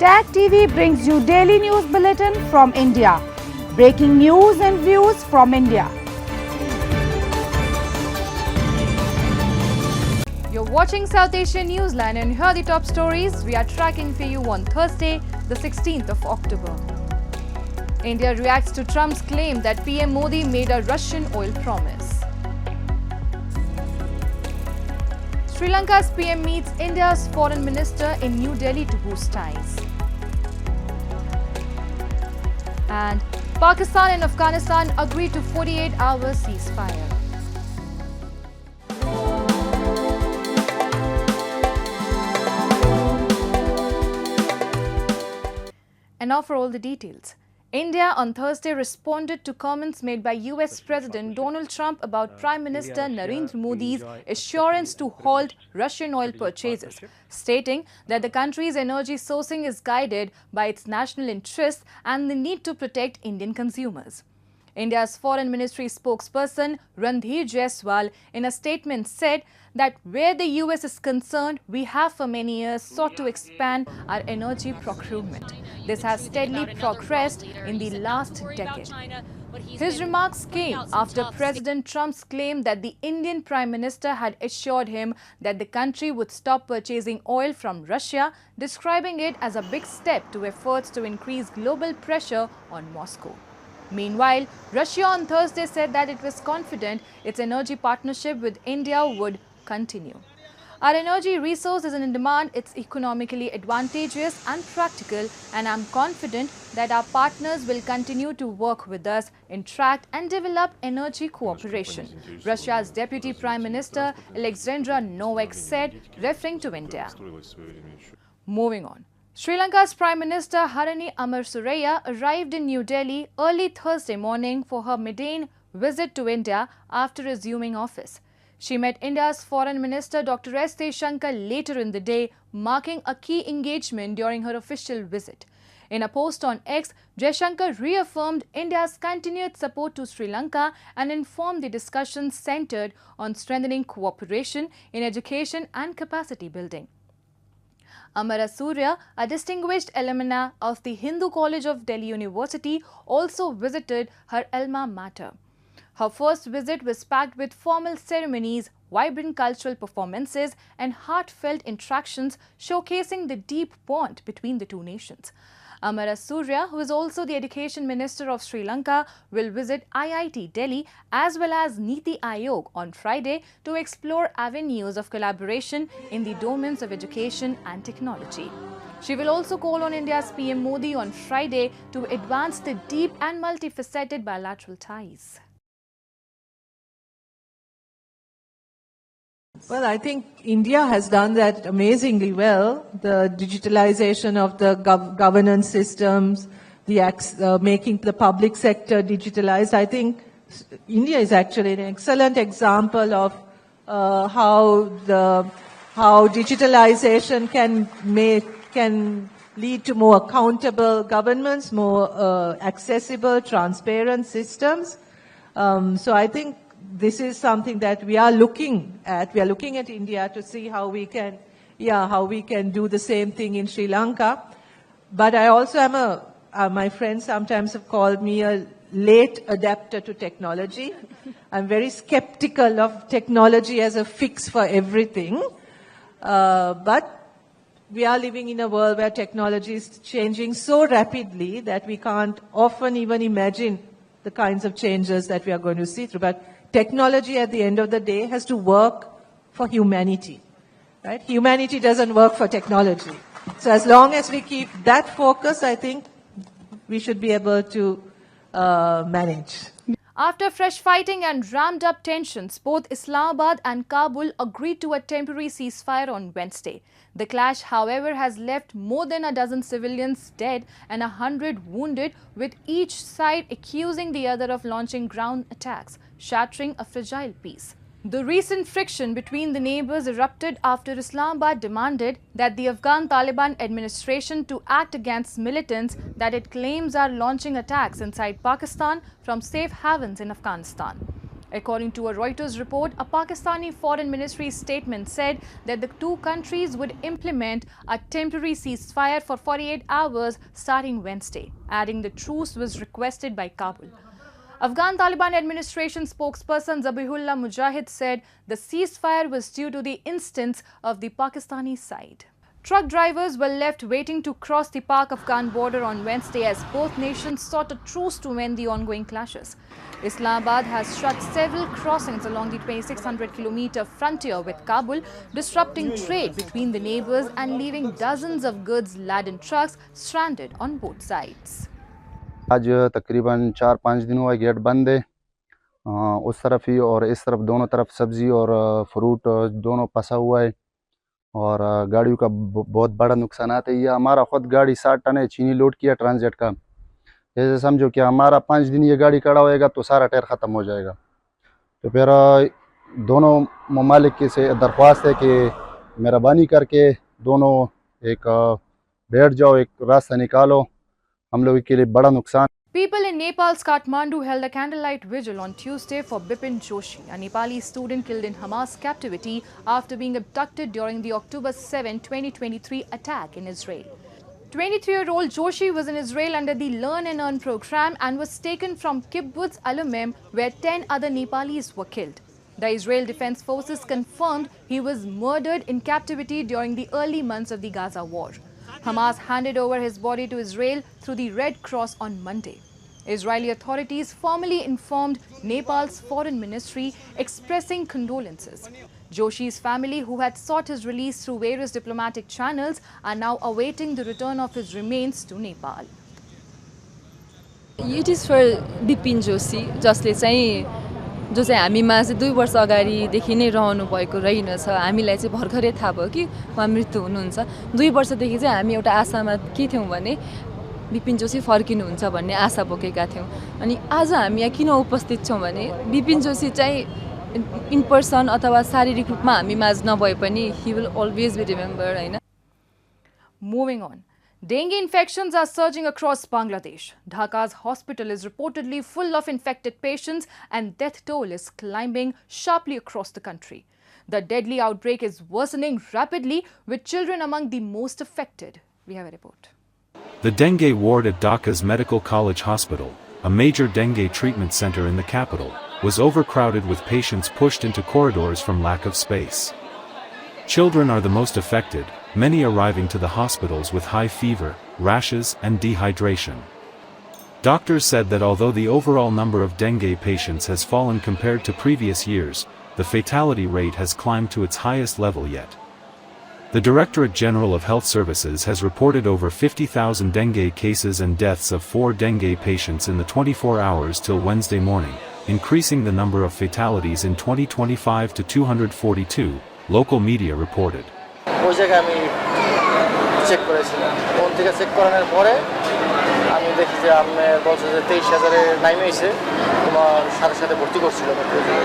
Tag TV brings you daily news bulletin from India. Breaking news and views from India. You're watching South Asian Newsline and here are the top stories we are tracking for you on Thursday, the 16th of October. India reacts to Trump's claim that PM Modi made a Russian oil promise. Sri Lanka's PM meets India's foreign minister in New Delhi to boost ties. And Pakistan and Afghanistan agree to 48-hour ceasefire. And now for all the details. India on Thursday responded to comments made by US President Donald Trump about Prime Minister Narendra Modi's assurance to halt Russian oil purchases, stating that the country's energy sourcing is guided by its national interests and the need to protect Indian consumers. India's Foreign Ministry spokesperson Randhir Jaiswal in a statement said that where the US is concerned, we have for many years sought to expand our energy procurement. This has steadily progressed in the last decade. His remarks came after President Trump's claim that the Indian Prime Minister had assured him that the country would stop purchasing oil from Russia, describing it as a big step to efforts to increase global pressure on Moscow. Meanwhile, Russia on Thursday said that it was confident its energy partnership with India would continue. Our energy resource is in demand, it's economically advantageous and practical, and I'm confident that our partners will continue to work with us in track and develop energy cooperation, Russia's Deputy Prime Minister Alexandra Novak said, referring to India. Moving on. Sri Lanka's Prime Minister Harini Amarsuraya arrived in New Delhi early Thursday morning for her maiden visit to India after resuming office. She met India's Foreign Minister Dr. S. Jaishankar later in the day, marking a key engagement during her official visit. In a post on X, Jaishankar reaffirmed India's continued support to Sri Lanka and informed the discussions centered on strengthening cooperation in education and capacity building. Amara Surya, a distinguished alumna of the Hindu College of Delhi University, also visited her alma mater. Her first visit was packed with formal ceremonies, vibrant cultural performances and heartfelt interactions showcasing the deep bond between the two nations. Amara Surya, who is also the Education Minister of Sri Lanka, will visit IIT Delhi as well as Niti Aayog on Friday to explore avenues of collaboration in the domains of education and technology. She will also call on India's PM Modi on Friday to advance the deep and multifaceted bilateral ties. Well, I think India has done that amazingly well. The digitalization of the governance systems, the making the public sector digitalized. I think India is actually an excellent example of how digitalization can lead to more accountable governments, more accessible, transparent systems. So I think this is something that we are looking at. We are looking at India to see how we can do the same thing in Sri Lanka. But I also am my friends sometimes have called me a late adapter to technology. I'm very skeptical of technology as a fix for everything. But we are living in a world where technology is changing so rapidly that we can't often even imagine the kinds of changes that we are going to see through. But technology at the end of the day has to work for humanity, right? Humanity doesn't work for technology. So as long as we keep that focus, I think we should be able to manage. After fresh fighting and ramped up tensions, both Islamabad and Kabul agreed to a temporary ceasefire on Wednesday. The clash, however, has left more than a dozen civilians dead and 100 wounded, with each side accusing the other of launching ground attacks, shattering a fragile peace. The recent friction between the neighbors erupted after Islamabad demanded that the Afghan Taliban administration to act against militants that it claims are launching attacks inside Pakistan from safe havens in Afghanistan. According to a Reuters report, a Pakistani foreign ministry statement said that the two countries would implement a temporary ceasefire for 48 hours starting Wednesday, adding the truce was requested by Kabul. Afghan Taliban administration spokesperson Zabihullah Mujahid said the ceasefire was due to the instance of the Pakistani side. Truck drivers were left waiting to cross the Pak-Afghan border on Wednesday as both nations sought a truce to end the ongoing clashes. Islamabad has shut several crossings along the 2,600-kilometer frontier with Kabul, disrupting trade between the neighbors and leaving dozens of goods-laden trucks stranded on both sides. आज तकरीबन 4-5 दिन हुआ gate बंद है उस तरफ ही और इस तरफ दोनों तरफ सब्जी और फ्रूट दोनों फंसा हुआ है और गाड़ियों का बहुत बड़ा नुकसान है। ये हमारा खुद गाड़ी 60 टन है चीनी लोड किया ट्रांजिट का। जैसे समझो कि हमारा 5 दिन ये गाड़ी खड़ा होएगा तो सारा टायर ख़त्म हो जाएगा। तो फिर दोनों ममालिक से दरख्वास्त है कि मेहरबानी करके दोनों एक बैठ जाओ, एक रास्ता निकालो, हम लोगों के लिए बड़ा नुकसान। People in Nepal's Kathmandu held a candlelight vigil on Tuesday for Bipin Joshi, a Nepali student killed in Hamas captivity after being abducted during the October 7, 2023 attack in Israel. 23-year-old Joshi was in Israel under the Learn and Earn program and was taken from Kibbutz Alumim, where 10 other Nepalis were killed. The Israel Defense Forces confirmed he was murdered in captivity during the early months of the Gaza war. Hamas handed over his body to Israel through the Red Cross on Monday. Israeli authorities formally informed Nepal's foreign ministry, expressing condolences. Joshi's family, who had sought his release through various diplomatic channels, are now awaiting the return of his remains to Nepal. It is for Bipin Joshi, जसले चाहिँ जो चाहिँ हामीमा चाहिँ 2 वर्ष अगाडिदेखि नै रहनु भएको रहेनछ। हामीलाई चाहिँ भर्खरै थाहा भयो कि उहाँ मृत्यु हुनुहुन्छ। 2 वर्षदेखि चाहिँ हामी एउटा आशामा के थियौं भने बिपिन जोशी फर्किनुहुन्छ भन्ने आशा बोकेका थियौं। अनि आज हामी यहाँ किन उपस्थित छौं भने बिपिन जोशी चाहिँ इन पर्सन अथवा शारीरिक रूपमा हामीमा नभए पनि he will always be remembered, Hahn. Moving on. Dengue infections are surging across Bangladesh. Dhaka's hospital is reportedly full of infected patients and death toll is climbing sharply across the country. The deadly outbreak is worsening rapidly, with children among the most affected. We have a report. The dengue ward at Dhaka's Medical College Hospital, a major dengue treatment center in the capital, was overcrowded with patients pushed into corridors from lack of space. Children are the most affected, many arriving to the hospitals with high fever, rashes, and dehydration. Doctors said that although the overall number of dengue patients has fallen compared to previous years, the fatality rate has climbed to its highest level yet. The Directorate General of Health Services has reported over 50,000 dengue cases and deaths of 4 dengue patients in the 24 hours till Wednesday morning, increasing the number of fatalities in 2025 to 242, local media reported. ওই জায়গায় আমি check করেছিলাম phone থেকে check করানোর পরে আমি দেখি যে আমি বলছে যে 23,000-এ নামে এসে তোমার সাথে ভর্তি করছিল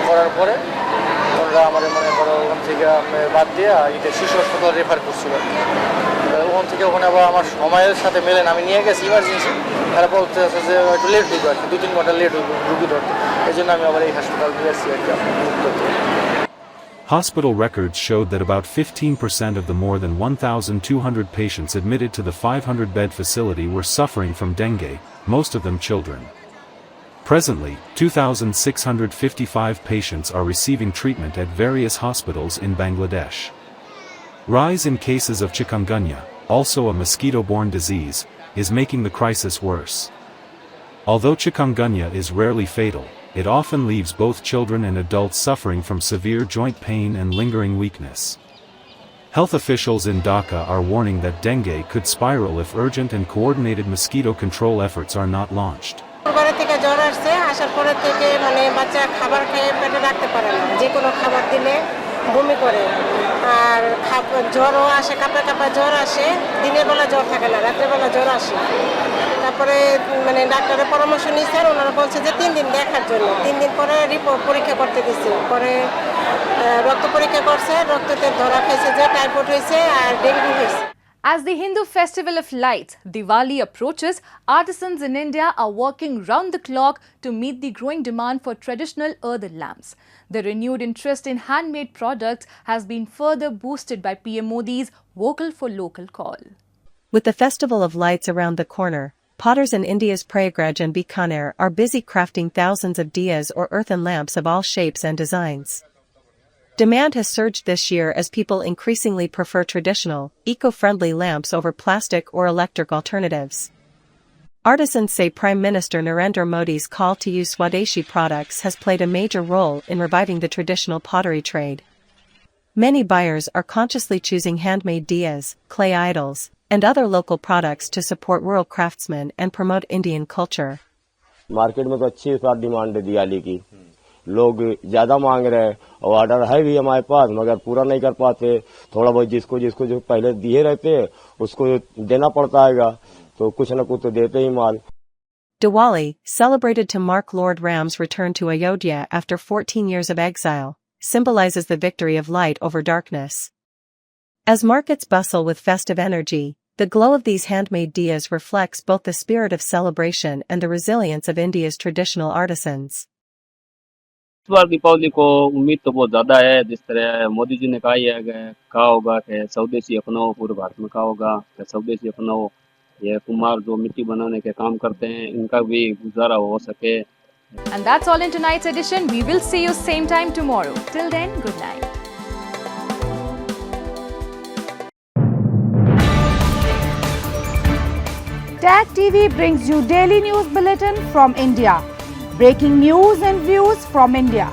করার পরে ওরা আমাদের মনে করো ওখান থেকে আমি বাদ দিয়ে এটা শিশু হাসপাতাল রেফার করছিল ওখান থেকে ওখানে আবার আমার সময়ের সাথে মেলেন আমি নিয়ে গেছি ইমার্জেন্সি তারা বলতে আছে যে একটু লেট হইব আর কি 2-3 ঘন্টা লেট হইব রুগী ধরতে এই জন্য আমি আবার এই হাসপাতাল নিয়ে আসছি আর কি। Hospital records showed that about 15% of the more than 1,200 patients admitted to the 500-bed facility were suffering from dengue, most of them children. Presently, 2,655 patients are receiving treatment at various hospitals in Bangladesh. Rise in cases of chikungunya, also a mosquito-borne disease, is making the crisis worse. Although chikungunya is rarely fatal, it often leaves both children and adults suffering from severe joint pain and lingering weakness. Health officials in Dhaka are warning that dengue could spiral if urgent and coordinated mosquito control efforts are not launched. বমি করে আর জ্বরও আসে কাঁপা কাঁপা জ্বর আসে দিনের বেলা জ্বর থাকে না রাতের বেলা জ্বর আসে তারপরে মানে ডাক্তারের পরামর্শ নিয়েছে আর ওনারা বলছে যে 3 দিন দেখার জন্য 3 দিন পরে রিপোর্ট পরীক্ষা করতে দিয়েছে পরে রক্ত পরীক্ষা করছে রক্ততে ধরা খাইছে যে টাইফয়েড হয়েছে আর ডেঙ্গু হয়েছে As the Hindu festival of lights, Diwali, approaches, artisans in India are working round the clock to meet the growing demand for traditional earthen lamps. The renewed interest in handmade products has been further boosted by PM Modi's Vocal for Local call. With the Festival of Lights around the corner, potters in India's Prayagraj and Bikaner are busy crafting thousands of diyas or earthen lamps of all shapes and designs. Demand has surged this year as people increasingly prefer traditional, eco-friendly lamps over plastic or electric alternatives. Artisans say Prime Minister Narendra Modi's call to use Swadeshi products has played a major role in reviving the traditional pottery trade. Many buyers are consciously choosing handmade diyas, clay idols, and other local products to support rural craftsmen and promote Indian culture. Market में तो अच्छी इस बार demand है दिवाली की, लोग ज्यादा मांग रहे हैं और ऑर्डर है भी हमारे पास, मगर पूरा नहीं कर पाते। थोड़ा बहुत जिसको जिसको जो पहले दिए रहते हैं उसको देना पड़ता है, तो कुछ न कुछ तो देते ही माल। Diwali, celebrated to mark Lord Ram's return to Ayodhya after 14 years of exile, symbolizes the victory of light over darkness. As markets bustle with festive energy, the glow of these handmade diyas reflects both the spirit of celebration and the resilience of India's traditional artisans. इस बार दीपावली को उम्मीद तो बहुत ज्यादा है। जिस तरह मोदी जी ने कहा होगा कि स्वदेशी अपनाओ, पूरे भारत में कहा होगा कि स्वदेशी अपनाओ। ये कुम्हार जो मिट्टी बनाने के काम करते हैं, इनका भी गुजारा हो सके। And that's all in tonight's edition. We will see you same time tomorrow. Till then, good night. Tag TV brings you daily news bulletin from India. Breaking news and views from India.